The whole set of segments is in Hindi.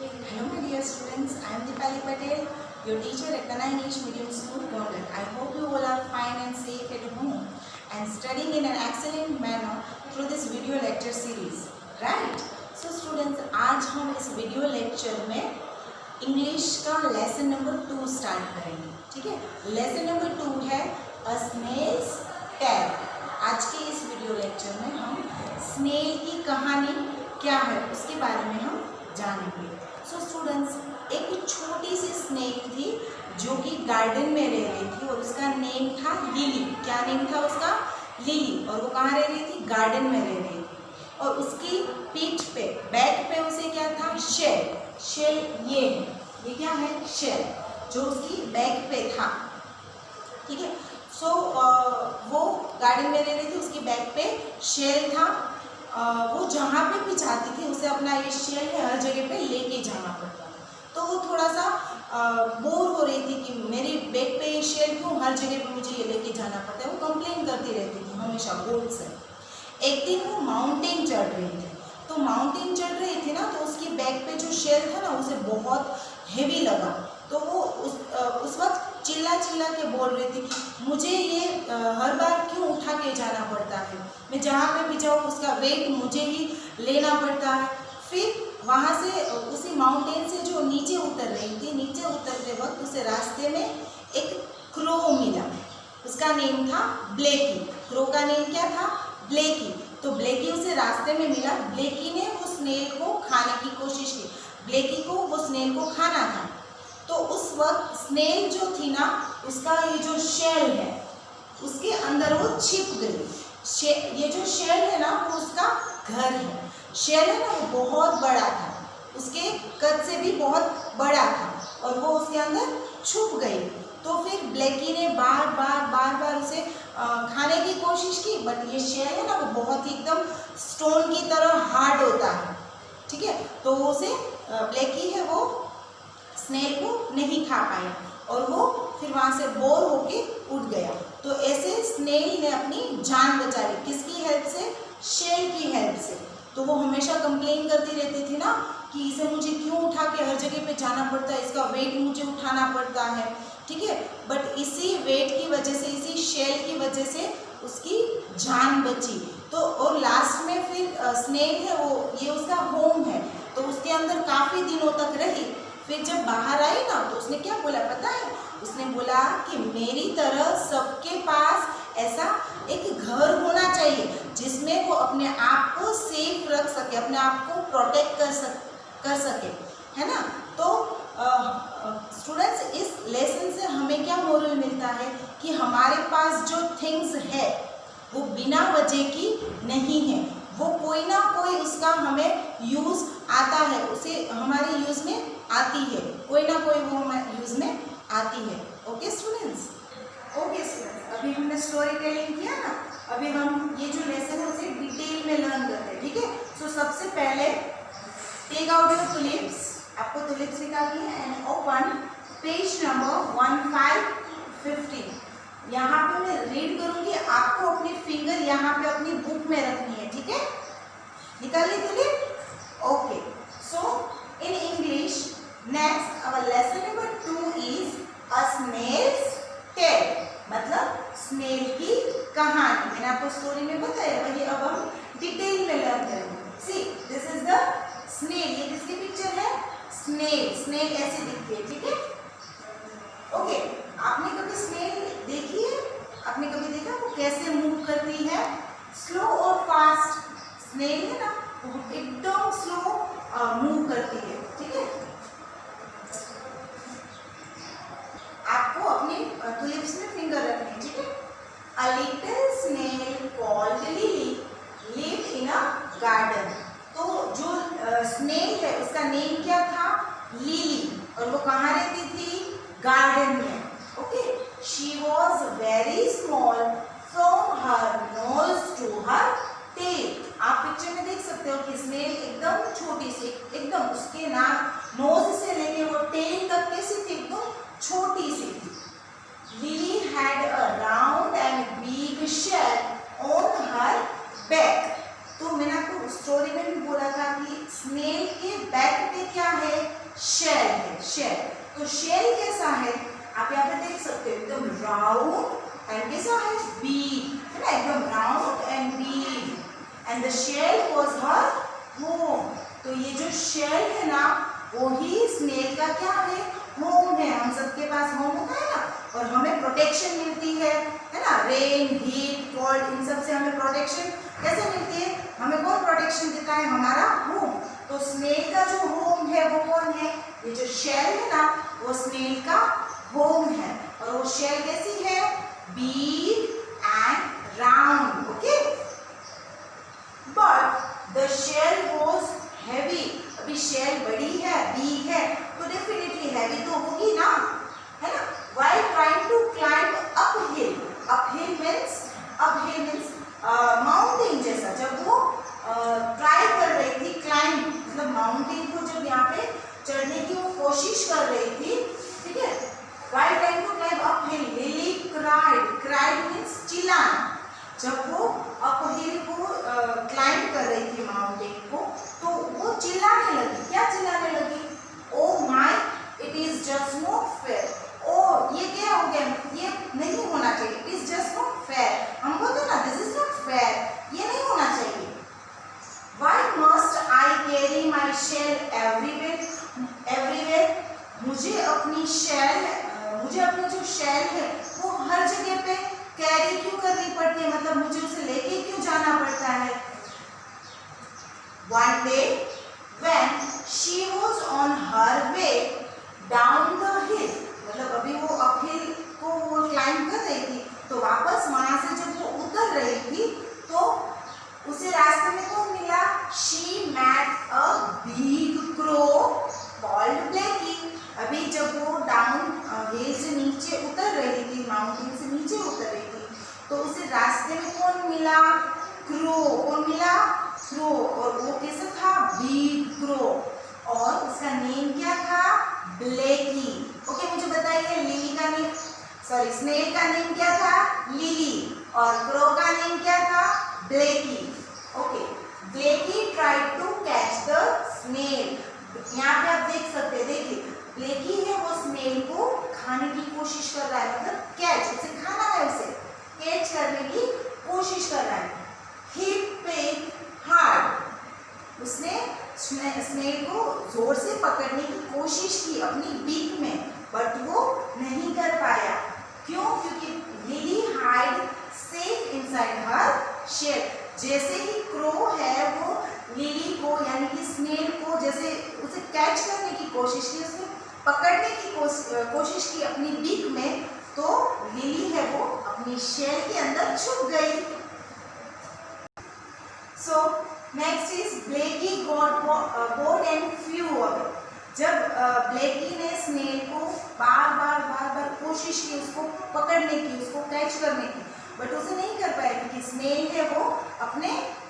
Hello my dear students, I am Deepali Patel, your teacher at Kanai English Medium School, Gondar. I hope you all are fine and safe at home and studying in an excellent manner through this video lecture series. Right? So students, आज हम इस वीडियो लेक्चर में इंग्लिश का लेसन नंबर 2 स्टार्ट करेंगे. ठीक है, लेसन नंबर 2 है अ स्नेल्स टेल. आज के इस वीडियो लेक्चर में हम स्नेल की कहानी क्या है उसके बारे में हम जानेंगे. सो स्टूडेंट्स, एक छोटी सी स्नेक थी जो कि गार्डन में रह रही थी और उसका नेम था लिली. क्या नेम था उसका? लिली. और वो कहाँ रह रही थी? गार्डन में रह रही थी. और उसकी पीठ पे, बैक पे उसे क्या था? शेल. शेल ये क्या है? शेल, जो उसकी बैक पे था. ठीक है. सो वो गार्डन में रह रही थी, उसकी बैक पे शेल था. वो जहाँ पे भी जाती थी उसे अपना ये शेल है हर जगह पे लेके जाना पड़ता था. तो वो थोड़ा सा बोर हो रही थी कि मेरी बैग पे ये शेल क्यों हर जगह पे मुझे ये लेके जाना पड़ता है. वो कंप्लेन करती रहती थी हमेशा बोर्ड से. एक दिन वो माउंटेन चढ़ रही थी. तो माउंटेन चढ़ रही थी ना, तो उसकी बैग पे जो शेल था ना उसे बहुत हेवी लगा. तो वो उस वक्त चिल्ला के बोल रही थी कि मुझे ये हर बार क्यों उठा के जाना पड़ता है. मैं जहाँ पे भी जाऊँ उसका वेट मुझे ही लेना पड़ता है. फिर वहाँ से उसी माउंटेन से जो नीचे उतर रही थी, नीचे उतरते वक्त उसे रास्ते में एक क्रो मिला. उसका नेम था ब्लेकी. क्रो का नेम क्या था? ब्लेकी. तो ब्लेकी उसे रास्ते में मिला. ब्लेकी ने वो स्नेल को खाने की कोशिश की. ब्लेकी को वो स्नेल को खाना था. तो उस वक्त स्नेल जो थी ना, उसका ये जो शेल है उसके अंदर वो छिप गई. ये जो शेल है ना वो उसका घर है. शेल है ना वो बहुत बड़ा था, उसके कद से भी बहुत बड़ा था और वो उसके अंदर छुप गई. तो फिर ब्लेकी ने बार उसे खाने की कोशिश की. बट ये शेल है ना वो बहुत ही एकदम स्टोन की तरह हार्ड होता है. ठीक है. तो उसे ब्लेकी है वो स्नेल को नहीं खा पाई और वो फिर वहाँ से बोर होके उड़ गया. तो ऐसे स्नेल ने अपनी जान बचा ली. किसकी हेल्प से? शेल की हेल्प से. तो वो हमेशा कंप्लेन करती रहती थी ना कि इसे मुझे क्यों उठा के हर जगह पे जाना पड़ता है, इसका वेट मुझे उठाना पड़ता है. ठीक है. बट इसी वेट की वजह से, इसी शेल की वजह से उसकी जान बची. तो और लास्ट में फिर स्नेल है वो, ये उसका होम है, तो उसके अंदर काफ़ी दिनों तक रही. फिर जब बाहर आई ना तो उसने क्या बोला पता है? उसने बोला कि मेरी तरह सबके पास ऐसा एक घर होना चाहिए जिसमें वो अपने आप को सेफ रख सके, अपने आप को प्रोटेक्ट कर सके. है ना. तो स्टूडेंट्स, इस लेसन से हमें क्या मोरल मिलता है कि हमारे पास जो थिंग्स है वो बिना वजह की नहीं है. वो कोई ना कोई उसका हमें यूज़ आता है, उसे हमारे यूज़ में आती है. कोई ना कोई वो हमारे यूज़ में आती है. Okay students. ओके स्टूडेंट्स, अभी हमने स्टोरी टेलिंग किया ना, अभी हम ये जो लेसन है उसे डिटेल में लर्न करते हैं. ठीक है. सो सबसे पहले टेक आउट योर टुलिप्स. आपको टुलिप्स निकालनी है एंड ओपन पेज नंबर 1550. यहाँ पे मैं रीड करूँगी, आपको अपनी फिंगर यहाँ पे अपनी बुक में रखनी है. ठीक है. निकाल ली tulip. Okay. So in English, next our lesson number 2 is a snail's tale. मतलब स्नेल की कहानी. मैंने आपको स्टोरी में बताया, वही अब हम डिटेल में लर्न करेंगे. सी, दिस इज द स्नेल. ये किसकी पिक्चर है? स्नेल. स्नेल ऐसे दिखती है. ठीक है. ओके. आपने कभी स्नेल देखी है? आपने कभी देखा वो कैसे मूव करती है? स्लो और फास्ट. स्नेल है ना वो एकदम स्लो मूव करती है. ठीक है. आपको अपनी टुलिप्स में फिंगर रखनी है. ठीक है. A little snail called Lily lived in a garden. तो जो स्नेल है उसका नेम क्या था? लिली. और वो कहाँ रहती थी? गार्डन में. Okay. She was very small from her nose to her tail. आप पिक्चर में देख सकते हो कि स्नेल एकदम छोटी सी, एकदम उसके नोज से लेके वो टेल तक कैसी थी? एकदम छोटी सी थी. Lily had a round and big shell on her back. तो मैंने आपको स्टोरी में भी बोला था कि स्नेल के बैक पे क्या है? शेल है, शेल। तो शेल कैसा है आप यहाँ पे देख सकते हो, एकदम राउंड एंड कैसा है, बिग, है ना, एकदम round and big. And the shell was her home. तो ये जो शेल है ना वही स्नेल का क्या है, होम है। हम सबके पास होम होता है ना, और हमें प्रोटेक्शन मिलती है ना, रेन, हीट, कोल्ड, इन सब से हमें प्रोटेक्शन कैसे मिलती है, हमें कौन प्रोटेक्शन देता है, हमारा होम। तो स्नेल का जो होम है वो कौन है, ये जो शेल है ना वो स्नेल का होम है। और वो शेल कैसी है, big and round, okay. But the shell was heavy. अभी शेल बड़ी है, बिग है, तो डेफिनेटली हैवी तो होगी ना, है ना। While trying to climb uphill, uphill means mountain जैसा, जब वो ट्राई कर रही थी, क्लाइंब मतलब माउंटेन को जब यहाँ पे चढ़ने की वो कोशिश कर रही थी, ठीक है। While trying to climb uphill, Lily cried. Cried means चिल्लाना। जब वो अपहिल को क्लाइंब कर रही थी माउंटेन को, तो वो चिल्लाने लगी। क्या चिल्लाने लगी, oh my, it is just not fair. ओ ये क्या हो गया, ये नहीं होना चाहिए, it is just not fair. हम बोलते हैं ना, दिस इज नॉट फेयर, ये नहीं होना चाहिए। Why must I carry my shell everywhere? मुझे अपनी जो शेल है वो हर जगह पे कैरी क्यों करनी पड़ती है, मतलब मुझे उसे लेके क्यों जाना पड़ता है। One day when she was on her way down the hill, मतलब अभी वो अपहिल को वो क्लाइंब कर रही थी, तो वापस वहां से जब वो उतर रही थी तो उसे रास्ते में कौन मिला, she met a big crow called Blacky। अभी जब वो डाउन हिल से नीचे उतर रही थी, माउंटेन से नीचे उतर रही थी, तो उसे रास्ते में कौन मिला, क्रो। कौन मिला, क्रो। और वो कैसा था, बिग क्रो। और उसका नेम क्या था, ब्लैकी। ओके, मुझे बताइए लिली का नेम, सॉरी स्नेल का नेम क्या था, लिली, और क्रो का नेम क्या था, Blackie. Okay, Blackie tried to catch the snail. यहाँ पे आप देख सकते हैं, देखिए ब्लैकी है वो स्नेल को खाने की कोशिश कर रहा है, मतलब कैच, उसे खाना है, उसे कैच करने की कोशिश कर रहा है। He pecked hard, उसने स्नेल को जोर से पकड़ने की कोशिश की अपनी बीक में, बट वो नहीं कर पाया। क्यों, क्योंकि lily hide safe inside her shell. जैसे ही क्रो है वो लिली को यानी कि स्नेल को जैसे उसे कैच करने की कोशिश की, उसने पकड़ने की कोशिश की अपनी बीक में, तो लिली है वो अपनी शेल के अंदर छुप गई। So next is Blackie got bored and flew away. जब ब्लैकी ने स्नेल को बार बार कोशिश की उसको पकड़ने की, उसको कैच करने की, बट उसे नहीं कर पाया क्योंकि स्नेल है वो अपने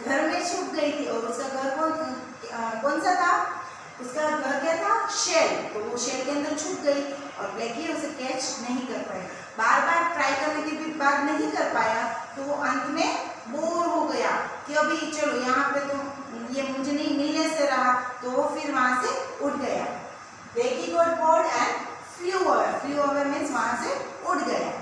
घर में छुप गई थी। और उसका घर कौन सा था, उसका घर क्या था, शेल। तो वो शेल के अंदर छुप गई और ब्लैकी उसे कैच नहीं कर पाया। बार बार ट्राई करने के बाद नहीं कर पाया, तो वो अंत में बोर हो गया कि अभी चलो यहाँ पे तो ये मुझे नहीं मिलने से रहा, तो वो फिर वहाँ से उड़ गया। Blackie got bored and flew away. Flew away means वहाँ से उड़ गया।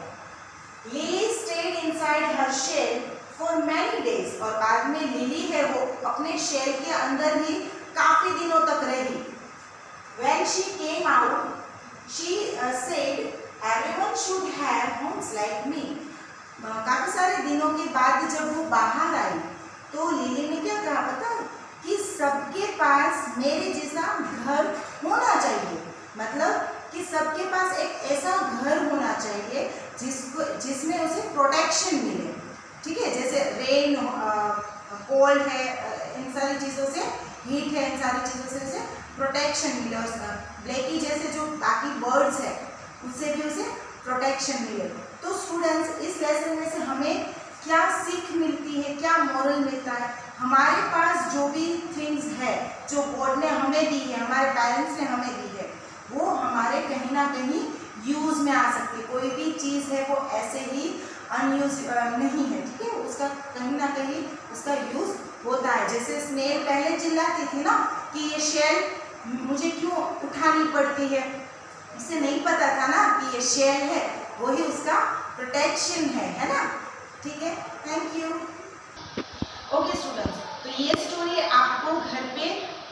Lily stayed inside her shell for many days. और बाद में लिली है वो अपने शेल के अंदर ही काफी दिनों तक रही। When she came out, she said, everyone should have homes like me. काफी सारे दिनों के बाद जब वो बाहर आई, तो लिली ने क्या कहा पता है, कि सबके पास मेरे जैसा घर होना चाहिए। मतलब कि सबके पास एक ऐसा घर होना चाहिए जिसमें उसे प्रोटेक्शन मिले, ठीक है। जैसे रेन, कोल्ड है, इन सारी चीज़ों से, हीट है, इन सारी चीज़ों से उसे प्रोटेक्शन मिले। उसका ब्लैकी जैसे जो बाकी बर्ड्स है उससे भी उसे प्रोटेक्शन मिले। तो स्टूडेंट्स, इस लेसन में से हमें क्या सीख मिलती है, क्या मॉरल मिलता है। हमारे पास जो भी थिंग्स है जो गॉड ने हमें दी है, हमारे पेरेंट्स ने हमें दी है, वो हमारे कहीं ना कहीं यूज़ में आ सकती है। कोई भी चीज़ है वो ऐसे ही अनयूज नहीं है, ठीक है। उसका कहीं ना कहीं उसका यूज़ होता है। जैसे स्नेल पहले चिल्लाती थी ना कि ये शेल मुझे क्यों उठा दिखानी पड़ती है। इसे नहीं पता था ना कि ये शेल है, वही उसका प्रोटेक्शन है ना। ठीक है, थैंक यू। ओके स्टूडेंट्स, तो ये स्टोरी आपको घर पे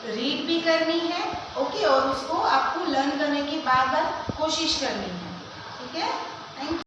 रीड भी करनी है, ओके, और उसको आपको लर्न करने की बार बार कोशिश करनी है। ठीक है, थैंक यू।